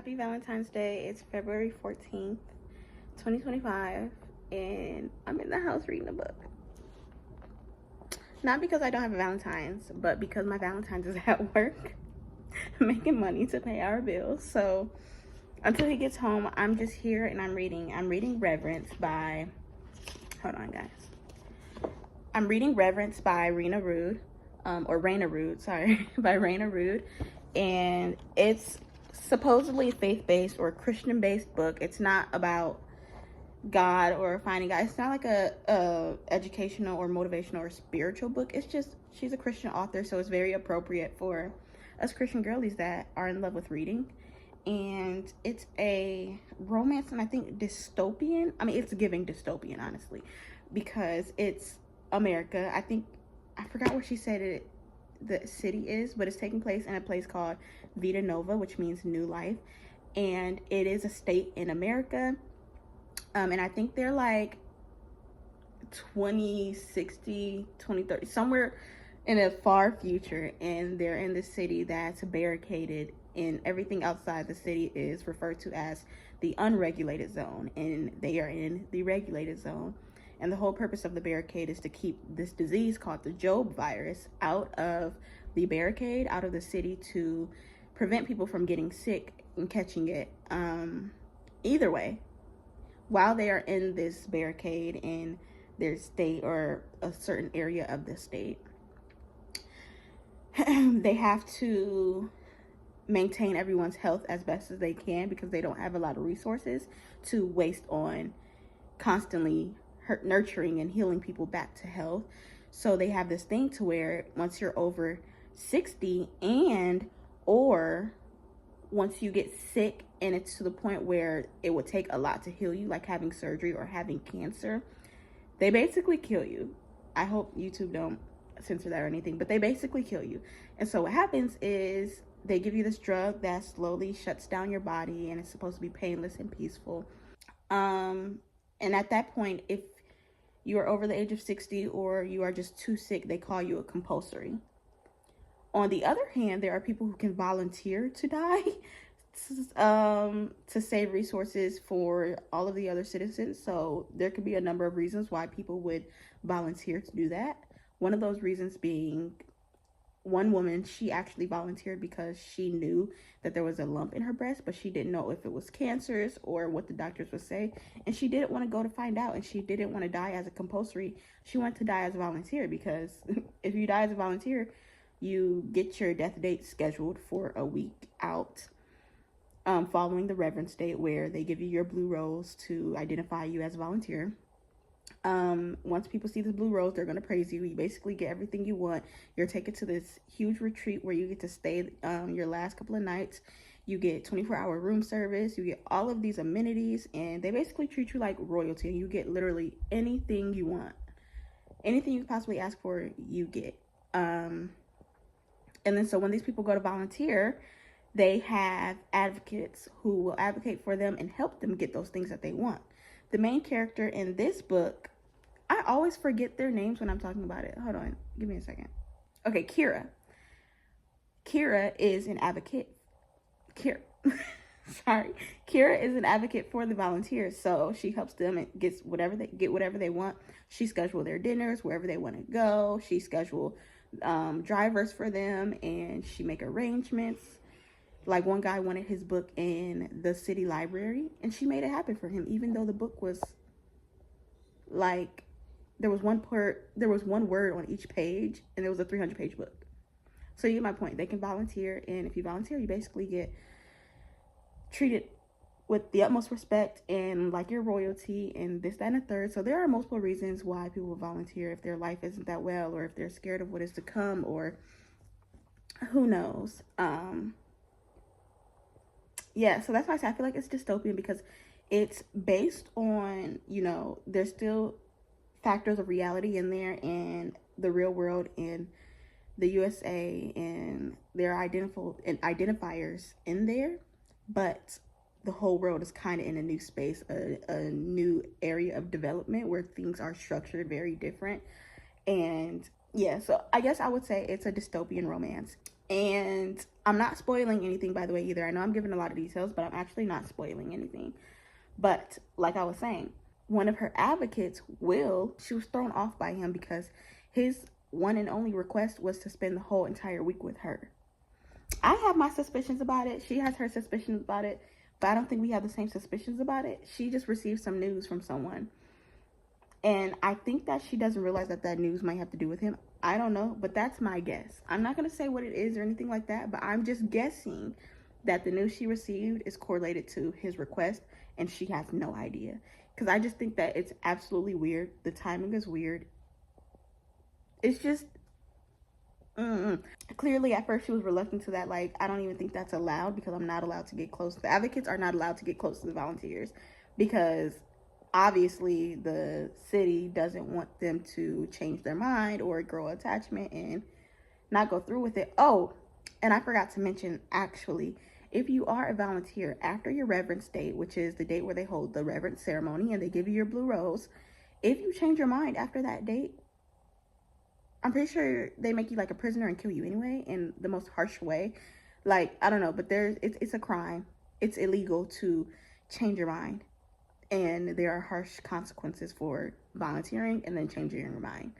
Happy Valentine's Day. It's February 14th, 2025, and I'm in the house reading a book. Not because I don't have a Valentine's, but because my Valentine's is at work making money to pay our bills. So until he gets home, I'm just here and I'm reading Reverence by, hold on guys. I'm reading Reverence by Raina Rude, by Raina Rude. And it's supposedly a faith-based or Christian-based book. It's not about God or finding God. It's not like a educational or motivational or spiritual book. It's just, she's a Christian author, so it's very appropriate for us Christian girlies that are in love with reading. And it's a romance, and I think dystopian. I mean, it's giving dystopian, honestly, because it's America. I forgot what she said the city is, but it's taking place in a place called Vita Nova, which means new life, and it is a state in America. And I think they're like 2060, 2030, somewhere in a far future, and they're in the city that's barricaded, and everything outside the city is referred to as the unregulated zone, and they are in the regulated zone. And the whole purpose of the barricade is to keep this disease called the Job virus out of the barricade, out of the city, to prevent people from getting sick and catching it. Either way, while they are in this barricade in their state or a certain area of the state, they have to maintain everyone's health as best as they can because they don't have a lot of resources to waste on constantly nurturing and healing people back to health. So they have this thing to where once you're over 60 or once you get sick and it's to the point where it would take a lot to heal you, like having surgery or having cancer, they basically kill you. I hope YouTube don't censor that or anything, but they basically kill you. And so what happens is they give you this drug that slowly shuts down your body, and it's supposed to be painless and peaceful. And at that point, if you are over the age of 60 or you are just too sick, they call you a compulsory. On the other hand, there are people who can volunteer to die to save resources for all of the other citizens. So there could be a number of reasons why people would volunteer to do that. One of those reasons being, one woman, she actually volunteered because she knew that there was a lump in her breast, but she didn't know if it was cancerous or what the doctors would say, and she didn't want to go to find out, and she didn't want to die as a compulsory. She wanted to die as a volunteer, because if you die as a volunteer, you get your death date scheduled for a week out, following the Reverence date, where they give you your blue rose to identify you as a volunteer. Once people see the blue rose, they're going to praise you. You basically get everything you want. You're taken to this huge retreat where you get to stay your last couple of nights. You get 24-hour room service. You get all of these amenities, and they basically treat you like royalty. And you get literally anything you want. Anything you could possibly ask for, you get. And then so when these people go to volunteer, they have advocates who will advocate for them and help them get those things that they want. The main character in this book, I always forget their names when I'm talking about it. Hold on, give me a second. Okay, Kira. Kira is an advocate. Kira is an advocate for the volunteers. So she helps them and gets whatever they want. She schedules their dinners wherever they want to go. She schedules drivers for them, and she make arrangements. Like, one guy wanted his book in the city library, and she made it happen for him, even though the book was like, there was one word on each page, and it was a 300-page book. So you get my point. They can volunteer, and if you volunteer, you basically get treated with the utmost respect and like your royalty and this, that, and the third. So there are multiple reasons why people will volunteer if their life isn't that well, or if they're scared of what is to come, or who knows. Yeah, so that's why I say I feel like it's dystopian, because it's based on, you know, there's still factors of reality in there, and the real world in the USA, and there are identifiers in there, but the whole world is kind of in a new space, a new area of development where things are structured very different. And yeah, so I guess I would say it's a dystopian romance. And I'm not spoiling anything, by the way, either. I know I'm giving a lot of details, but I'm actually not spoiling anything. But like I was saying, one of her advocates, Will, she was thrown off by him because his one and only request was to spend the whole entire week with her. I have my suspicions about it. She has her suspicions about it, but I don't think we have the same suspicions about it. She just received some news from someone. And I think that she doesn't realize that that news might have to do with him. I don't know, but that's my guess. I'm not going to say what it is or anything like that, but I'm just guessing that the news she received is correlated to his request, and she has no idea. Because I just think that it's absolutely weird. The timing is weird. It's just... Clearly, at first, she was reluctant to that. Like, I don't even think that's allowed because I'm not allowed to get close. The advocates are not allowed to get close to the volunteers because obviously the city doesn't want them to change their mind or grow attachment and not go through with it. Oh, and I forgot to mention, actually, if you are a volunteer after your reverence date, which is the date where they hold the reverence ceremony and they give you your blue rose, if you change your mind after that date, I'm pretty sure they make you like a prisoner and kill you anyway in the most harsh way. Like, I don't know, but it's a crime. It's illegal to change your mind. And there are harsh consequences for volunteering and then changing your mind,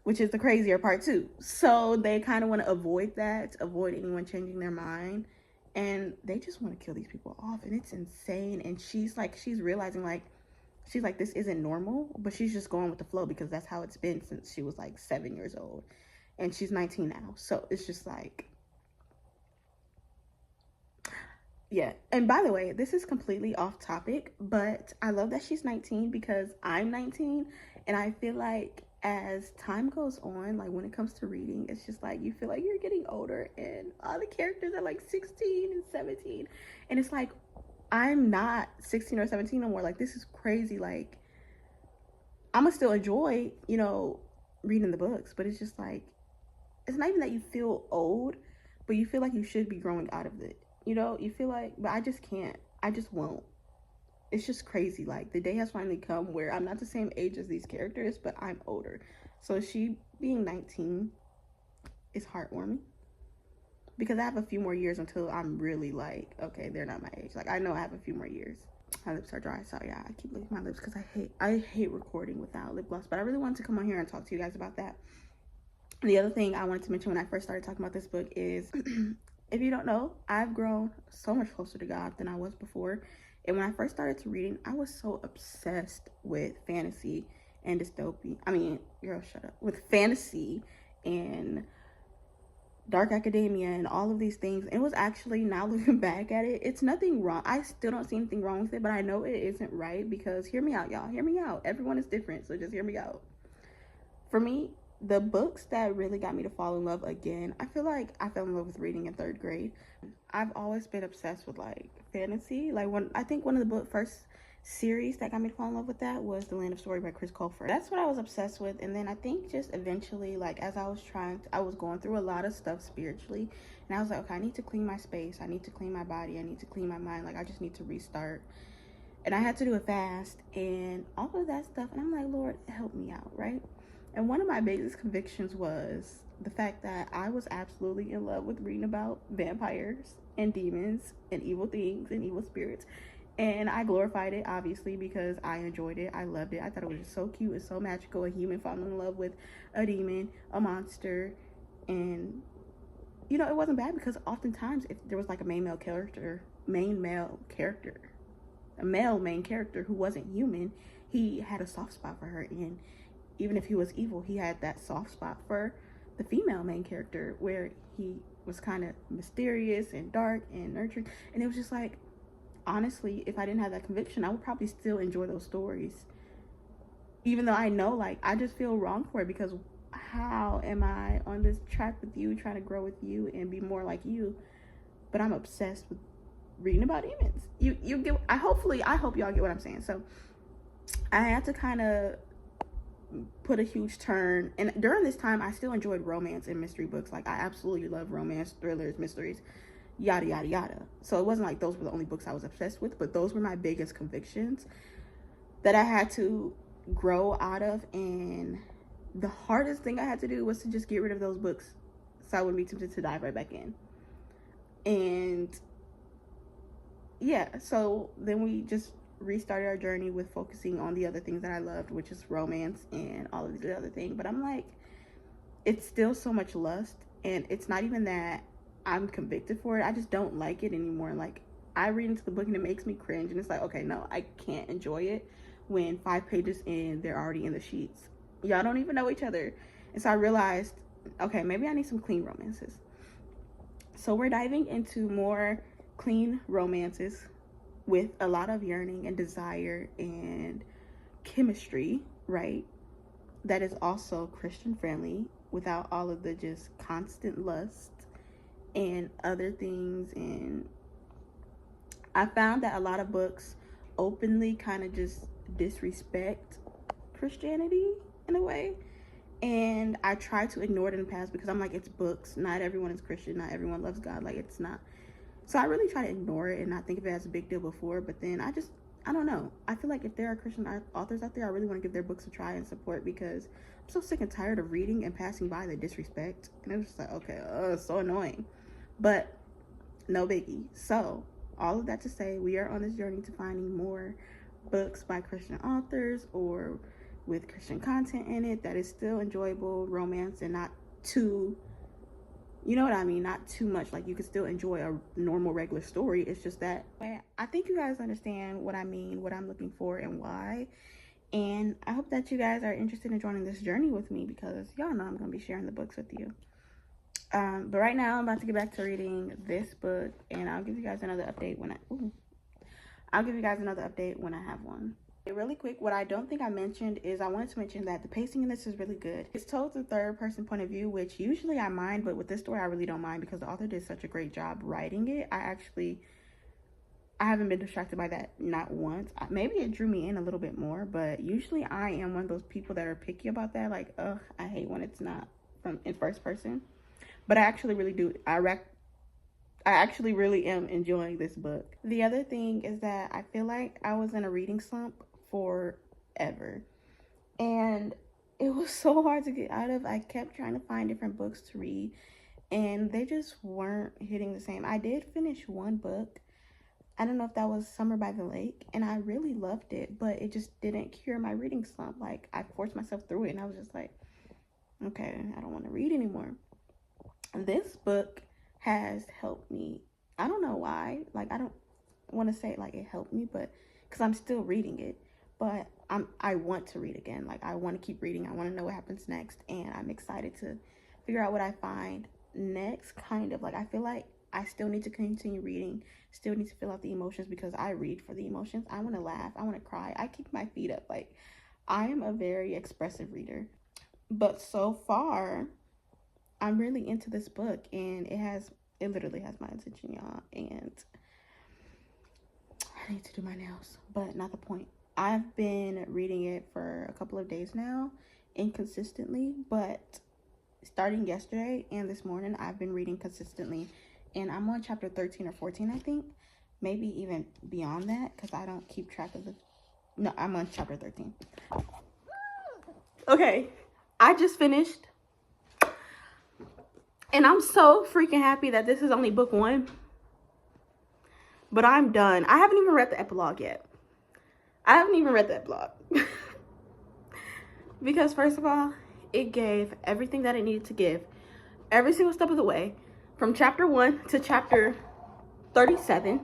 which is the crazier part too. So they kind of want to avoid that, avoid anyone changing their mind. And they just want to kill these people off. And it's insane. And she's realizing this isn't normal, but she's just going with the flow because that's how it's been since she was like 7 years old. And she's 19 now. So it's just like, yeah. And by the way, this is completely off topic, but I love that she's 19 because I'm 19. And I feel like as time goes on, like when it comes to reading, it's just like you feel like you're getting older and all the characters are like 16 and 17. And it's like, I'm not 16 or 17 no more. Like, this is crazy. Like, I'm gonna still enjoy, reading the books, but it's just like, it's not even that you feel old, but you feel like you should be growing out of it. You feel like, but I just can't. I just won't. It's just crazy. Like, the day has finally come where I'm not the same age as these characters, but I'm older. So she being 19 is heartwarming. Because I have a few more years until I'm really like, okay, they're not my age. Like, I know I have a few more years. My lips are dry, so yeah, I keep licking my lips because I hate recording without lip gloss. But I really wanted to come on here and talk to you guys about that. And the other thing I wanted to mention when I first started talking about this book is, if you don't know, I've grown so much closer to God than I was before. And when I first started to reading, I was so obsessed with fantasy and dystopia. I mean, girl, shut up. With fantasy and dark academia and all of these things. It was actually, now looking back at it, it's nothing wrong. I still don't see anything wrong with it, but I know it isn't right because, hear me out, y'all. Hear me out. Everyone is different, so just hear me out. For me, the books that really got me to fall in love again, I feel like I fell in love with reading in 3rd grade. I've always been obsessed with like fantasy. Like, I think one of the first series that got me to fall in love with that was The Land of Story by Chris Colfer. That's what I was obsessed with. And then I think just eventually, like, as I was going through a lot of stuff spiritually, and I was like, okay, I need to clean my space, I need to clean my body, I need to clean my mind, like, I just need to restart. And I had to do it fast and all of that stuff. And I'm like, Lord, help me out, right? And one of my biggest convictions was the fact that I was absolutely in love with reading about vampires and demons and evil things and evil spirits. And I glorified it, obviously, because I enjoyed it. I loved it. I thought it was just so cute and so magical. A human falling in love with a demon, a monster. And, it wasn't bad because oftentimes if there was like a male main character who wasn't human, he had a soft spot for her. And even if he was evil, he had that soft spot for the female main character where he was kind of mysterious and dark and nurturing. And it was just like, honestly, if I didn't have that conviction, I would probably still enjoy those stories. Even though I know, like, I just feel wrong for it because how am I on this track with you, trying to grow with you and be more like you, but I'm obsessed with reading about demons. You get, I hope y'all get what I'm saying. So I had to kind of put a huge turn, and during this time I still enjoyed romance and mystery books. Like, I absolutely love romance, thrillers, mysteries, yada yada yada. So it wasn't like those were the only books I was obsessed with, but those were my biggest convictions that I had to grow out of. And the hardest thing I had to do was to just get rid of those books so I wouldn't be tempted to dive right back in. And yeah, so then we just restarted our journey with focusing on the other things that I loved, which is romance and all of the other things. But I'm like, it's still so much lust, and it's not even that I'm convicted for it. I just don't like it anymore. Like, I read into the book and it makes me cringe, and it's like, okay, no, I can't enjoy it when 5 pages in, they're already in the sheets. Y'all don't even know each other. And so I realized, okay, maybe I need some clean romances. So we're diving into more clean romances with a lot of yearning and desire and chemistry, right? That is also Christian friendly, without all of the just constant lust and other things. And I found that a lot of books openly kind of just disrespect Christianity in a way. And I try to ignore it in the past because I'm like, it's books. Not everyone is Christian. Not everyone loves God. Like, it's not. So I really try to ignore it and not think of it as a big deal before. But then I don't know. I feel like if there are Christian authors out there, I really want to give their books a try and support, because I'm so sick and tired of reading and passing by the disrespect. And it was just like, okay, it's so annoying. But no biggie. So all of that to say, we are on this journey to finding more books by Christian authors or with Christian content in it that is still enjoyable romance and not too, you know what I mean, not too much. Like, you can still enjoy a normal regular story. It's just that I think you guys understand what I mean, what I'm looking for, and why. And I hope that you guys are interested in joining this journey with me, because y'all know I'm gonna be sharing the books with you. But right now I'm about to get back to reading this book, and I'll give you guys another update when I have one. Really quick, what I don't think I mentioned is I wanted to mention that the pacing in this is really good. It's told through third person point of view, which usually I mind, but with this story I really don't mind because the author did such a great job writing it. I haven't been distracted by that, not once. Maybe it drew me in a little bit more, but usually I am one of those people that are picky about that. Like, ugh, I hate when it's not in first person. But I actually really do. I actually really am enjoying this book. The other thing is that I feel like I was in a reading slump forever, and it was so hard to get out of. I kept trying to find different books to read, and they just weren't hitting the same. I did finish one book. I don't know if that was Summer by the Lake, and I really loved it, but it just didn't cure my reading slump. Like, I forced myself through it, and I was just like, okay, I don't want to read anymore. This book has helped me. I don't know why. Like, I don't want to say like it helped me, but because I'm still reading it, but I want to read again. Like, I want to keep reading. I want to know what happens next, and I'm excited to figure out what I find next. Kind of like, I feel like I still need to continue reading, still need to fill out the emotions, because I read for the emotions. I want to laugh, I want to cry, I kick my feet up. Like, I am a very expressive reader. But so far I'm really into this book, and it literally has my attention, y'all. And I need to do my nails, but not the point. I've been reading it for a couple of days now, inconsistently, but starting yesterday and this morning, I've been reading consistently, and I'm on chapter 13 or 14, I think, maybe even beyond that, because I don't keep track of no, I'm on chapter 13. Okay, I just finished, and I'm so freaking happy that this is only book 1, but I'm done. I haven't even read the epilogue yet. Because first of all, it gave everything that it needed to give, every single step of the way, from chapter 1 to chapter 37.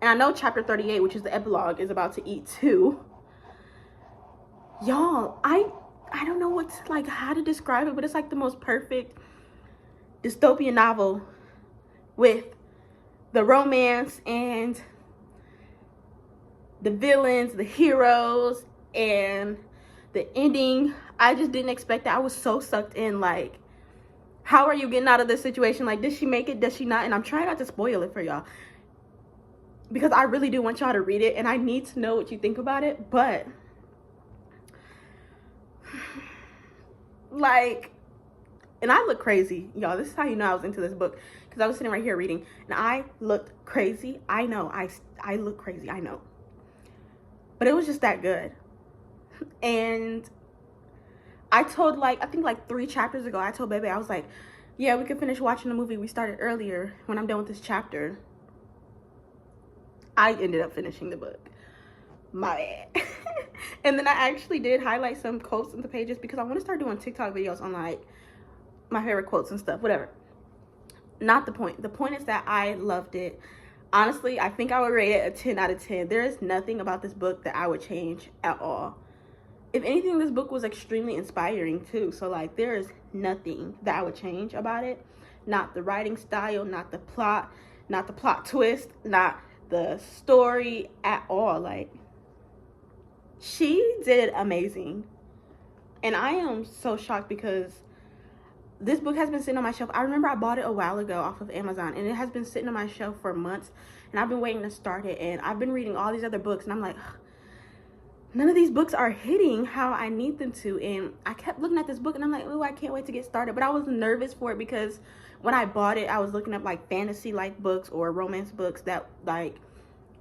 And I know chapter 38, which is the epilogue, is about to eat too. Y'all, I don't know how to describe it, but it's like the most perfect dystopian novel, with the romance and the villains, the heroes, and the ending. I just didn't expect that. I was so sucked in. Like, how are you getting out of this situation? Like, did she make it? Does she not? And I'm trying not to spoil it for y'all, because I really do want y'all to read it, and I need to know what you think about it. But like, and I look crazy, y'all. This is how you know I was into this book, because I was sitting right here reading, and I looked crazy. I know, I look crazy, I know, but it was just that good. And I told, I think 3 chapters ago, I told baby, I was like, yeah, we could finish watching the movie we started earlier when I'm done with this chapter. I ended up finishing the book. My bad. And then I actually did highlight some quotes in the pages because I want to start doing TikTok videos on like my favorite quotes and stuff, whatever. Not the point. The point is that I loved it. Honestly, I think I would rate it a 10 out of 10. There is nothing about this book that I would change at all. If anything, this book was extremely inspiring too. So like there is nothing that I would change about it. Not the writing style, not the plot twist, not the story at all. Like, she did amazing. And I am so shocked because this book has been sitting on my shelf. I remember I bought it a while ago off of Amazon, and it has been sitting on my shelf for months, and I've been waiting to start it. And I've been reading all these other books, and I'm like, none of these books are hitting how I need them to. And I kept looking at this book, and I'm like, oh, I can't wait to get started. But I was nervous for it because when I bought it, I was looking up like fantasy like books or romance books that like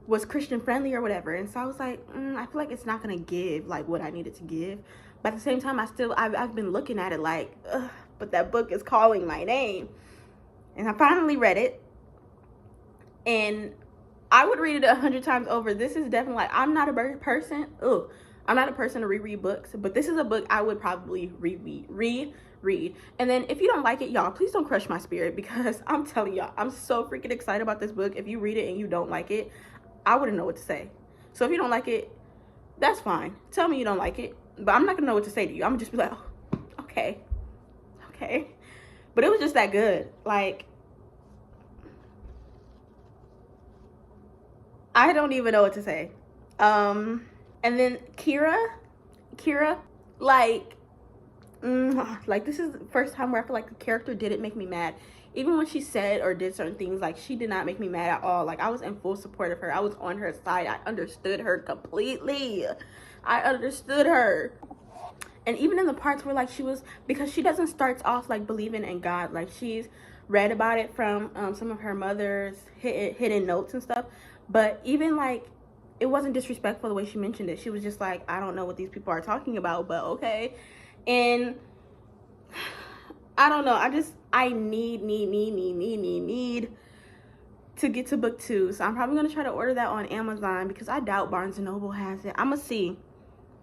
was Christian friendly or whatever. And so I was like, I feel like it's not gonna give like what I needed to give. But at the same time, I've been looking at it like, ugh, but that book is calling my name. And I finally read it, and I would read it 100 times over. This is definitely like, I'm not a person to reread books, but this is a book I would probably reread. And then if you don't like it, y'all, please don't crush my spirit, because I'm telling y'all, I'm so freaking excited about this book. If you read it and you don't like it, I wouldn't know what to say. So if you don't like it, that's fine. Tell me you don't like it, but I'm not gonna know what to say to you. I'm gonna just be like, oh, okay. But it was just that good. Like, I don't even know what to say. And then Kira, like this is the first time where I feel like the character didn't make me mad. Even when she said or did certain things, like, she did not make me mad at all. Like, I was in full support of her. I was on her side. I understood her completely. I understood her. And even in the parts where like because she doesn't start off like believing in God. Like, she's read about it from some of her mother's hidden notes and stuff. But even like, it wasn't disrespectful the way she mentioned it. She was just like, I don't know what these people are talking about, but okay. And I don't know. I need to get to book 2. So I'm probably going to try to order that on Amazon, because I doubt Barnes & Noble has it. I'm going to see,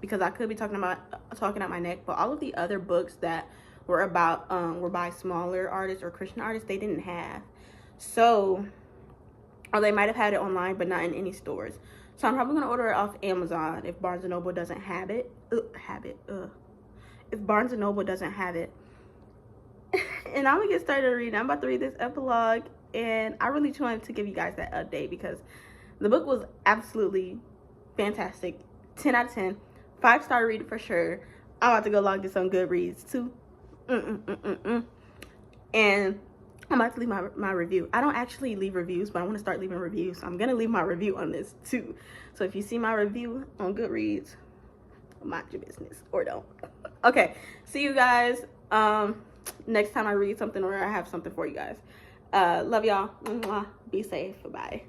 because I could be talking out my neck. But all of the other books that were by smaller artists or Christian artists, they didn't have. So, or they might have had it online, but not in any stores. So I'm probably going to order it off Amazon if Barnes & Noble doesn't have it. If Barnes & Noble doesn't have it. And I'm going to get started reading. I'm about to read this epilogue. And I really just wanted to give you guys that update, because the book was absolutely fantastic. 10 out of 10. 5-star read for sure. I'm about to go log this on Goodreads too. And I'm about to leave my review. I don't actually leave reviews, but I want to start leaving reviews. So I'm going to leave my review on this too. So if you see my review on Goodreads, mind your business, or don't. Okay, see you guys next time I read something or I have something for you guys. Love y'all. Be safe. Bye.